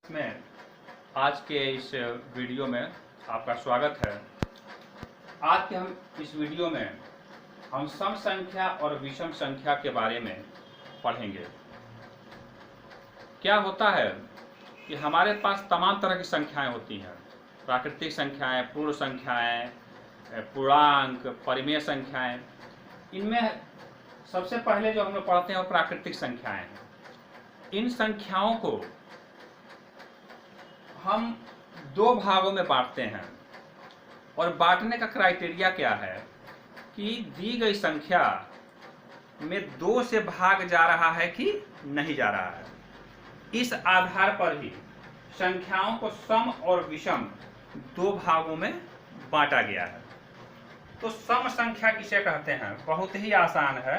में आज के इस वीडियो में आपका स्वागत है। आज के हम इस वीडियो में हम सम संख्या और विषम संख्या के बारे में पढ़ेंगे। क्या होता है कि हमारे पास तमाम तरह की संख्याएं होती हैं, प्राकृतिक संख्याएं, पूर्ण संख्याएं, पूर्णांक, परिमेय संख्याएं। इनमें सबसे पहले जो हम लोग पढ़ते हैं वो प्राकृतिक संख्याएं हैं। इन संख्याओं को हम दो भागों में बांटते हैं और बांटने का क्राइटेरिया क्या है कि दी गई संख्या में दो से भाग जा रहा है कि नहीं जा रहा है। इस आधार पर ही संख्याओं को सम और विषम दो भागों में बांटा गया है। तो सम संख्या किसे कहते हैं? बहुत ही आसान है।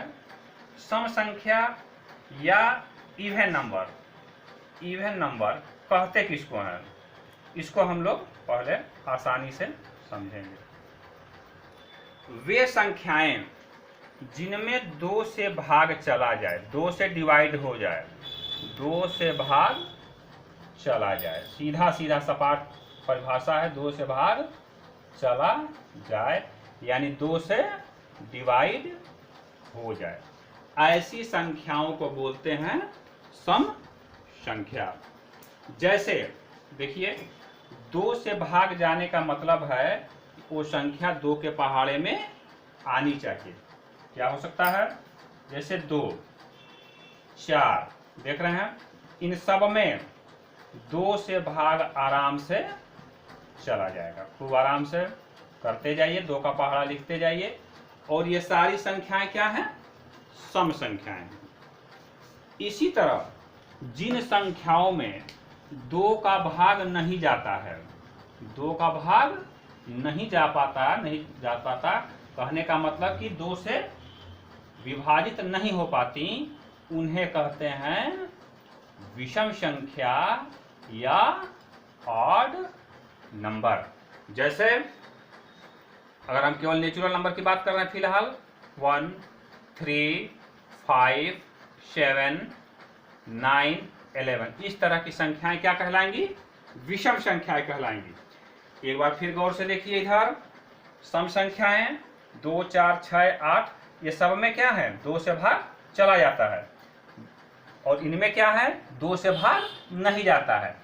सम संख्या या इवन नंबर, इवन नंबर कहते किसको हैं, इसको हम लोग पहले आसानी से समझेंगे। वे संख्याएं जिनमें दो से भाग चला जाए, दो से डिवाइड हो जाए, दो से भाग चला जाए, सीधा सीधा सपाट परिभाषा है, दो से भाग चला जाए यानी दो से डिवाइड हो जाए, ऐसी संख्याओं को बोलते हैं सम संख्या। जैसे देखिए, दो से भाग जाने का मतलब है वो संख्या दो के पहाड़े में आनी चाहिए। क्या हो सकता है? जैसे 2, 4, देख रहे हैं, इन सब में दो से भाग आराम से चला जाएगा। खूब आराम से करते जाइए, दो का पहाड़ा लिखते जाइए। और ये सारी संख्याएं क्या हैं? सम संख्याएं। इसी तरह जिन संख्याओं में दो का भाग नहीं जाता है, दो का भाग नहीं जा पाता, कहने का मतलब कि दो से विभाजित नहीं हो पाती, उन्हें कहते हैं विषम संख्या या ऑड नंबर। जैसे अगर हम केवल नेचुरल नंबर की बात कर रहे हैं फिलहाल, 1, 3, 5, 7, 9, 11, इस तरह की संख्याएं क्या कहलाएंगी? विषम संख्याएं कहलाएंगी। एक बार फिर गौर से देखिए, इधर सम संख्याएं 2, 4, 6, 8, ये सब में क्या है? दो से भाग चला जाता है और इनमें क्या है? दो से भाग नहीं जाता है।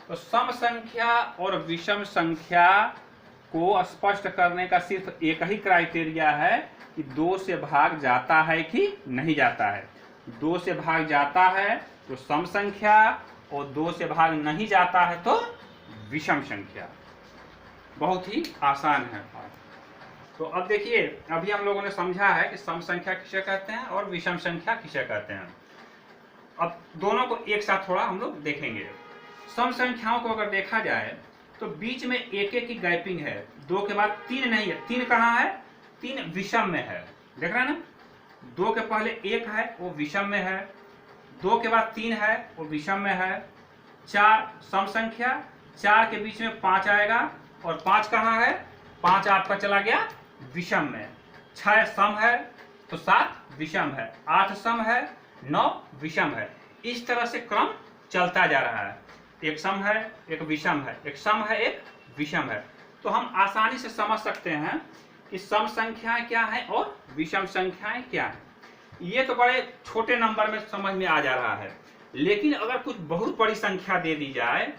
तो सम संख्या और विषम संख्या को स्पष्ट करने का सिर्फ एक ही क्राइटेरिया है कि दो से भाग जाता है कि नहीं जाता है। दो से भाग जाता है तो सम संख्या और दो से भाग नहीं जाता है तो विषम संख्या। बहुत ही आसान है। तो अब देखिए, अभी हम लोगों ने समझा है कि सम संख्या किसे कहते हैं और विषम संख्या किसे कहते हैं। अब दोनों को एक साथ थोड़ा हम लोग देखेंगे। सम संख्याओं को अगर देखा जाए तो बीच में एक एक की गैपिंग है, दो के बाद तीन नहीं है। तीन कहाँ है? तीन विषम में है, देख रहे हैं ना। दो के पहले एक है, वो विषम में है। दो के बाद तीन है, वो विषम में है। 4 सम संख्या, 4 के बीच में 5 आएगा और 5 कहाँ है? 5 आपका चला गया विषम में। 6 सम है तो 7 विषम है। 8 सम है, 9 विषम है। इस तरह से क्रम चलता जा रहा है। एक सम है, एक विषम है, एक सम है, एक विषम है। तो हम आसानी से समझ सकते हैं कि सम संख्याएं क्या है और विषम संख्याएं क्या है। ये तो बड़े छोटे नंबर में समझ में आ जा रहा है, लेकिन अगर कुछ बहुत बड़ी संख्या दे दी जाए,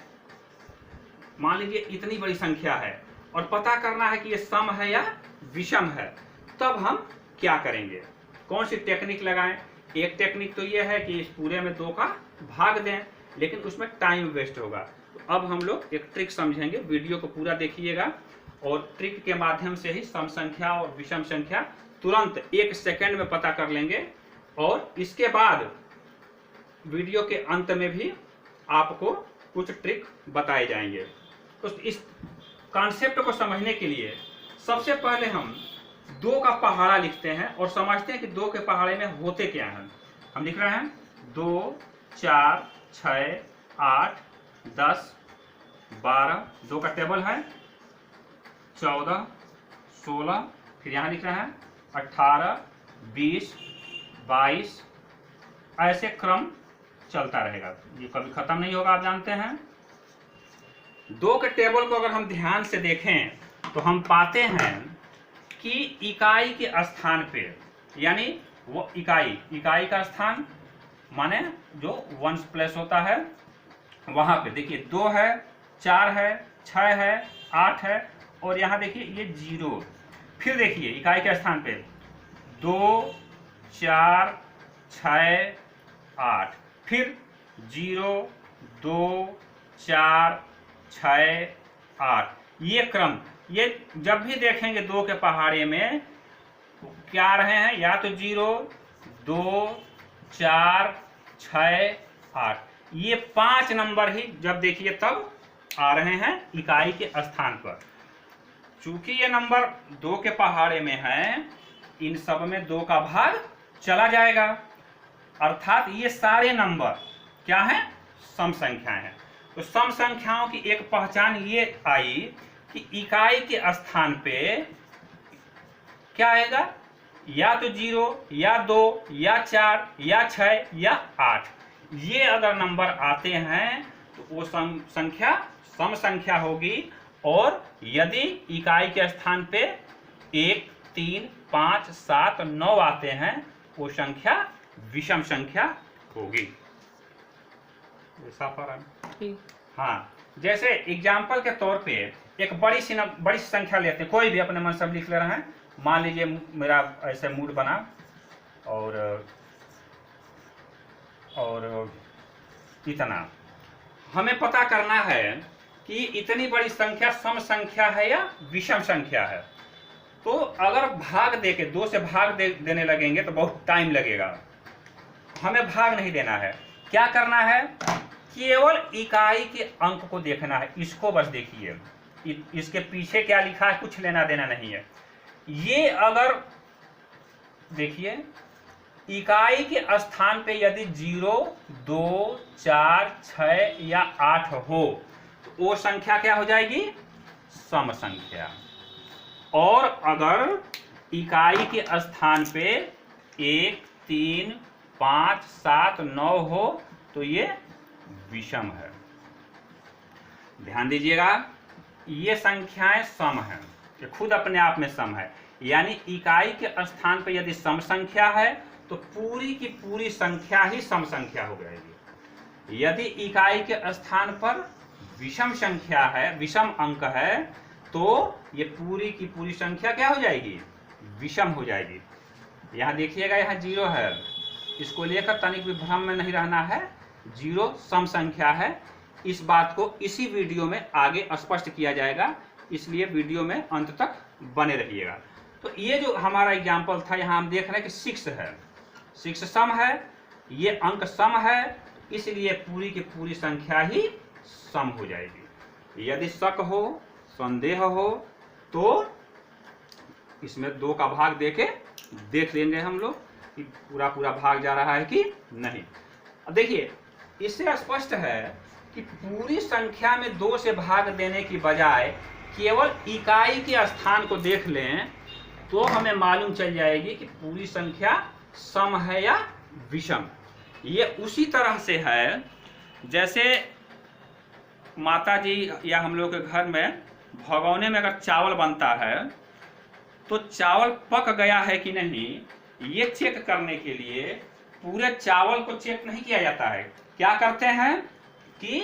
मान लीजिए इतनी बड़ी संख्या है और पता करना है कि ये सम है या विषम है, तब हम क्या करेंगे? कौन सी टेक्निक लगाएं? एक टेक्निक तो ये है कि इस पूरे में दो का भाग दें, लेकिन उसमें टाइम वेस्ट होगा। तो अब हम लोग एक ट्रिक समझेंगे, वीडियो को पूरा देखिएगा और ट्रिक के माध्यम से ही सम संख्या और विषम संख्या तुरंत 1 सेकंड में पता कर लेंगे। और इसके बाद वीडियो के अंत में भी आपको कुछ ट्रिक बताए जाएंगे। तो इस कॉन्सेप्ट को समझने के लिए सबसे पहले हम दो का पहाड़ा लिखते हैं और समझते हैं कि दो के पहाड़े में होते क्या हैं। हम लिख रहे हैं 2, 4, 6, 8, 10, 12, दो का टेबल है, 14, 16, फिर यहाँ लिख रहे हैं 18, 20, 22, ऐसे क्रम चलता रहेगा, ये कभी खत्म नहीं होगा, आप जानते हैं। 2 के टेबल को अगर हम ध्यान से देखें तो हम पाते हैं कि इकाई के स्थान पे, यानी वो इकाई का स्थान माने जो 1 प्लस होता है वहां पे देखिए 2 है, 4 है, 6 है, 8 है और यहाँ देखिए ये 0। फिर देखिए इकाई के स्थान पे 2, 4, 6, 8, फिर 0, 2, 4, 6, 8। ये क्रम, ये जब भी देखेंगे 2 के पहाड़े में क्या आ रहे हैं, या तो 0, 2, 4, 6, 8, ये 5 नंबर ही जब देखिए तब आ रहे हैं इकाई के स्थान पर। चूंकि ये नंबर 2 के पहाड़े में है, इन सब में 2 का भाग चला जाएगा, अर्थात ये सारे नंबर क्या हैं, सम संख्याएं हैं। तो सम संख्याओं की एक पहचान ये आई कि इकाई के स्थान पे क्या आएगा, या तो 0, या 2, या 4, या 6, या 8। ये अगर नंबर आते हैं तो वो संख्या सम संख्या होगी, और यदि इकाई के स्थान पे 1, 3, 5, 7, 9 आते हैं वो संख्या विषम संख्या होगी। हाँ, जैसे एग्जाम्पल के तौर पे एक बड़ी सी संख्या लेते हैं, कोई भी अपने मन से लिख ले रहे हैं। मान लीजिए मेरा ऐसे मूड बना और इतना, हमें पता करना है कि इतनी बड़ी संख्या सम संख्या है या विषम संख्या है। तो अगर भाग देके 2 से भाग देने लगेंगे तो बहुत टाइम लगेगा, हमें भाग नहीं देना है। क्या करना है, केवल इकाई के अंक को देखना है, इसको बस देखिए, इसके पीछे क्या लिखा है कुछ लेना देना नहीं है। ये अगर देखिए इकाई के स्थान पे यदि 0, 2, 4, 6 या 8 हो तो वो संख्या क्या हो जाएगी, सम संख्या। और अगर इकाई के स्थान पे 1, 3, 5, 7, 9 हो तो ये विषम है। ध्यान दीजिएगा, ये संख्याएं सम हैं, ये खुद अपने आप में सम है। यानी इकाई के स्थान पे यदि सम संख्या है तो पूरी की पूरी संख्या ही सम संख्या हो जाएगी। यदि इकाई के स्थान पर विषम संख्या है, विषम अंक है, तो ये पूरी की पूरी संख्या क्या हो जाएगी, विषम हो जाएगी। यहाँ देखिएगा, यहाँ 0 है, इसको लेकर तनिक भी भ्रम में नहीं रहना है, 0 सम संख्या है। इस बात को इसी वीडियो में आगे स्पष्ट किया जाएगा, इसलिए वीडियो में अंत तक बने रहिएगा। तो ये जो हमारा एग्जाम्पल था, यहाँ हम देख रहे हैं कि 6 है, 6 सम है, ये अंक सम है, इसलिए पूरी की पूरी संख्या ही सम हो जाएगी। यदि शक हो, संदेह हो तो इसमें 2 का भाग देके देख लेंगे हम लोग कि पूरा पूरा भाग जा रहा है कि नहीं। अब देखिए, इससे स्पष्ट है कि पूरी संख्या में 2 से भाग देने की बजाय केवल इकाई के स्थान को देख लें तो हमें मालूम चल जाएगी कि पूरी संख्या सम है या विषम। ये उसी तरह से है जैसे माता जी या हम लोग के घर में भगोने में अगर चावल बनता है तो चावल पक गया है कि नहीं, ये चेक करने के लिए पूरे चावल को चेक नहीं किया जाता है। क्या करते हैं कि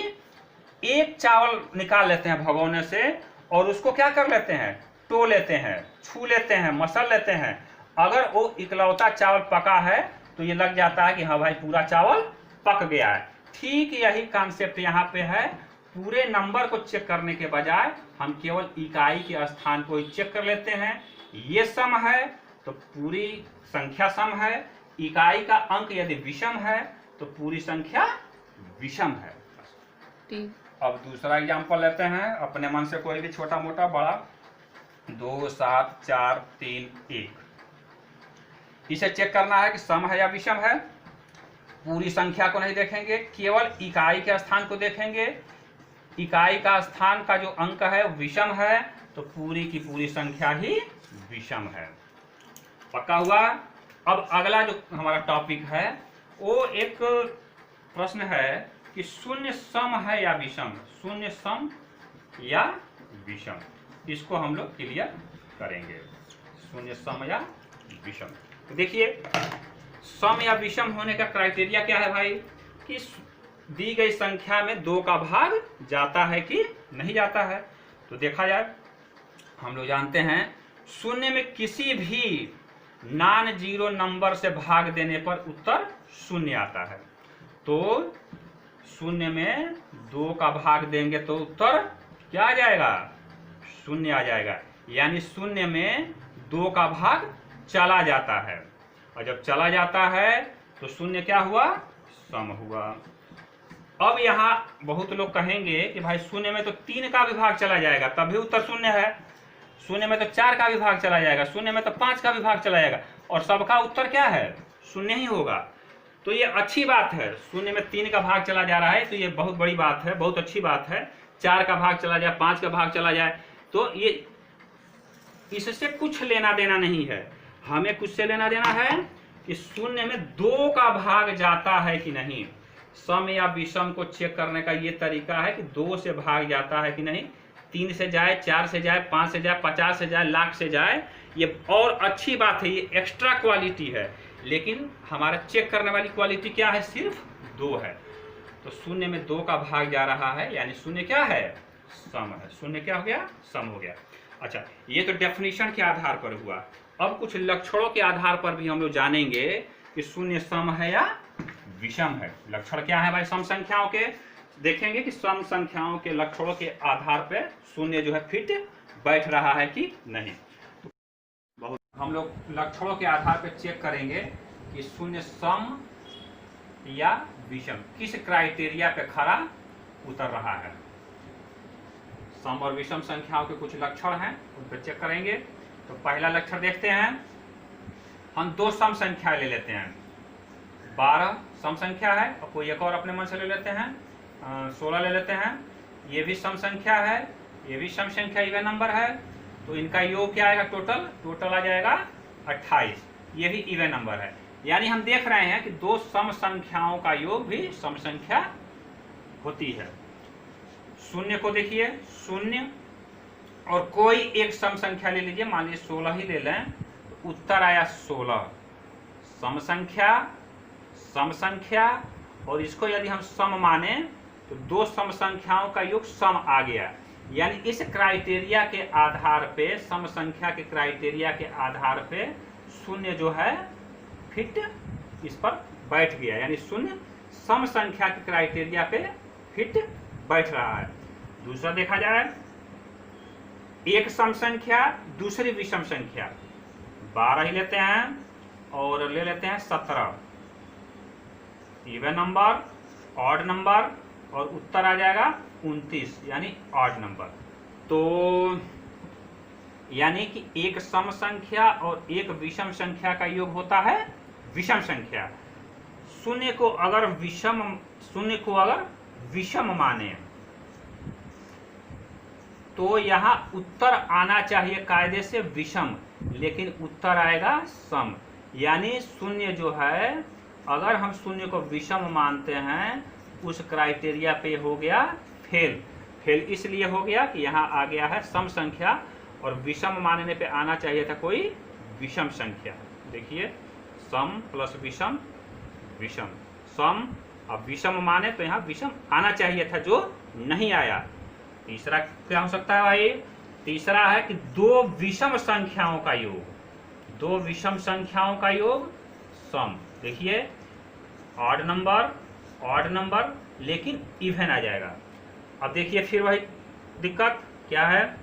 एक चावल निकाल लेते हैं भगोने से और उसको क्या कर लेते हैं, टो लेते हैं, छू लेते हैं, मसल लेते हैं। अगर वो इकलौता चावल पका है तो ये लग जाता है कि हाँ भाई पूरा चावल पक गया है। ठीक यही कॉन्सेप्ट यहाँ पे है, पूरे नंबर को चेक करने के बजाय हम केवल इकाई के स्थान को ही चेक कर लेते हैं। ये सम है तो पूरी संख्या सम है, इकाई का अंक यदि विषम है तो पूरी संख्या विषम है। अब दूसरा एग्जांपल लेते हैं, अपने मन से कोई भी छोटा मोटा बड़ा, 2, 7, 4, 3, 1। इसे चेक करना है कि सम है या विषम है। पूरी संख्या को नहीं देखेंगे, केवल इकाई के स्थान को देखेंगे। इकाई का स्थान का जो अंक है विषम है तो पूरी की पूरी संख्या ही विषम है। पक्का हुआ। अब अगला जो हमारा टॉपिक है वो एक प्रश्न है कि शून्य सम है या विषम। शून्य सम या विषम, इसको हम लोग क्लियर करेंगे। शून्य, सम या विषम। तो देखिए सम या विषम होने का क्राइटेरिया क्या है भाई, कि दी गई संख्या में 2 का भाग जाता है कि नहीं जाता है। तो देखा जाए, हम लोग जानते हैं शून्य में किसी भी नॉन जीरो नंबर से भाग देने पर उत्तर शून्य आता है। तो शून्य में 2 का भाग देंगे तो उत्तर क्या आ जाएगा, शून्य आ जाएगा। यानी शून्य में 2 का भाग चला जाता है, और जब चला जाता है तो शून्य क्या हुआ, सम हुआ। अब यहाँ बहुत लोग कहेंगे कि भाई शून्य में तो 3 का भी भाग चला जाएगा तब भी उत्तर शून्य है, शून्य में तो 4 का भी भाग चला जाएगा, शून्य में तो 5 का भी भाग चला जाएगा, और सबका उत्तर क्या है, शून्य ही होगा। तो ये अच्छी बात है, शून्य में 3 का भाग चला जा रहा है तो ये बहुत बड़ी बात है, बहुत अच्छी बात है। 4 का भाग चला जाए, 5 का भाग चला जाए, तो ये इससे कुछ लेना देना नहीं है। हमें कुछ से लेना देना है कि शून्य में 2 का भाग जाता है कि नहीं। सम या विषम को चेक करने का ये तरीका है कि 2 से भाग जाता है कि नहीं, 3 से जाए, 4 से जाए, 5 से जाए, 50 से जाए, लाख से जाए, ये और अच्छी बात है, ये एक्स्ट्रा क्वालिटी है। लेकिन हमारा चेक करने वाली क्वालिटी क्या है, सिर्फ 2 है। तो शून्य में 2 का भाग जा रहा है, यानी शून्य क्या है, सम है। शून्य क्या हो गया, सम हो गया। अच्छा, ये तो डेफिनेशन के आधार पर हुआ। अब कुछ लक्षणों के आधार पर भी हम लोग जानेंगे कि शून्य सम है या विषम है। लक्षण क्या है भाई सम संख्याओं के, देखेंगे कि सम संख्याओं के लक्षणों के आधार पर शून्य जो है फिट बैठ रहा है कि नहीं। बहुत हम लोग लक्षणों के आधार पर चेक करेंगे कि शून्य सम या विषम किस क्राइटेरिया पे खरा उतर रहा है। सम और विषम संख्याओं के कुछ लक्षण हैं, उन पर चेक करेंगे। तो पहला लक्षण देखते हैं, हम 2 सम संख्या ले लेते हैं। 12 सम संख्या है, और कोई एक और अपने मन से ले लेते हैं, 16 ले लेते हैं। ये भी सम संख्या है, ये भी सम संख्या, इवन नंबर है। तो इनका योग क्या आएगा, टोटल आ जाएगा 28। ये भी इवन नंबर है। यानी हम देख रहे हैं कि 2 सम संख्याओं का योग भी सम संख्या होती है। शून्य को देखिए, शून्य और कोई एक सम संख्या ले लीजिए, मान लीजिए 16 ही ले लें, तो उत्तर आया 16। सम संख्या, और इसको यदि हम सम माने तो 2 सम संख्याओं का योग सम आ गया। यानी इस क्राइटेरिया के आधार पे, सम संख्या के क्राइटेरिया के आधार पे शून्य जो है फिट इस पर बैठ गया। यानी शून्य सम संख्या के क्राइटेरिया पे फिट बैठ रहा है। दूसरा देखा जाए, एक सम संख्या, दूसरी विषम संख्या। 12 ही लेते हैं और ले लेते हैं 17, इवन नंबर, ऑड नंबर, और उत्तर आ जाएगा 29, यानी ऑड नंबर। तो यानी कि एक सम संख्या और एक विषम संख्या का योग होता है विषम संख्या। शून्य को अगर विषम माने तो यहाँ उत्तर आना चाहिए कायदे से विषम, लेकिन उत्तर आएगा सम। यानी शून्य जो है, अगर हम शून्य को विषम मानते हैं, उस क्राइटेरिया पे हो गया फेल इसलिए हो गया कि यहाँ आ गया है सम संख्या, और विषम मानने पे आना चाहिए था कोई विषम संख्या। देखिए, सम प्लस विषम, विषम, सम, अब विषम माने तो यहाँ विषम आना चाहिए था, जो नहीं आया। तीसरा क्या हो सकता है भाई, तीसरा है कि 2 विषम संख्याओं का योग, 2 विषम संख्याओं का योग सम। देखिए, ऑड नंबर लेकिन इवन आ जाएगा। अब देखिए फिर वही दिक्कत क्या है,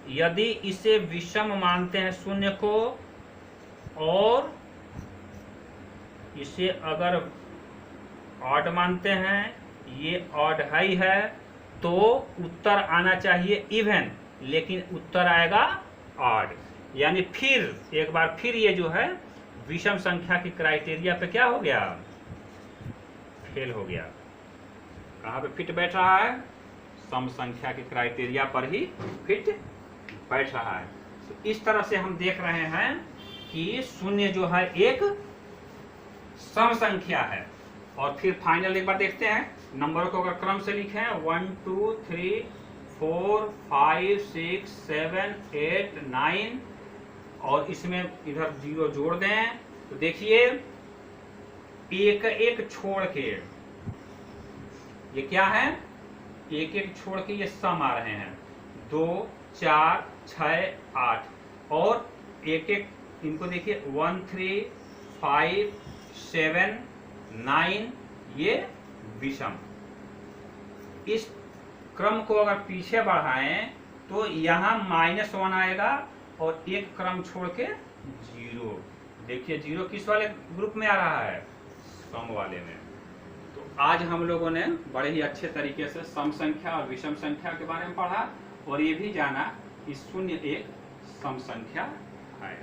यदि इसे विषम मानते हैं शून्य को, और इसे अगर ऑड मानते हैं, ये ऑड हाई है, तो उत्तर आना चाहिए इवन, लेकिन उत्तर आएगा ऑड। यानी फिर एक बार फिर ये जो है विषम संख्या की क्राइटेरिया पे क्या हो गया, फेल हो गया। कहाँ पे फिट बैठ रहा है, सम संख्या के क्राइटेरिया पर ही फिट बैठ रहा है। तो इस तरह से हम देख रहे हैं कि शून्य जो है एक सम संख्या है। और फिर फाइनल एक बार देखते हैं, नंबरों को अगर क्रम से लिखें 1 2 3 4 5 6 7 8 9 और इसमें इधर 0 जोड़ दें तो देखिए एक एक छोड़ के ये क्या है, एक एक छोड़ के ये सम आ रहे हैं 2 4 6 8 और एक एक इनको देखिए 1 3 5 7 9 ये विषम। इस क्रम को अगर पीछे बढ़ाएं तो यहाँ -1 आएगा और एक क्रम छोड़ के 0। देखिए 0 किस वाले ग्रुप में आ रहा है, सम वाले में। तो आज हम लोगों ने बड़े ही अच्छे तरीके से सम संख्या और विषम संख्या के बारे में पढ़ा और ये भी जाना कि शून्य एक सम संख्या है।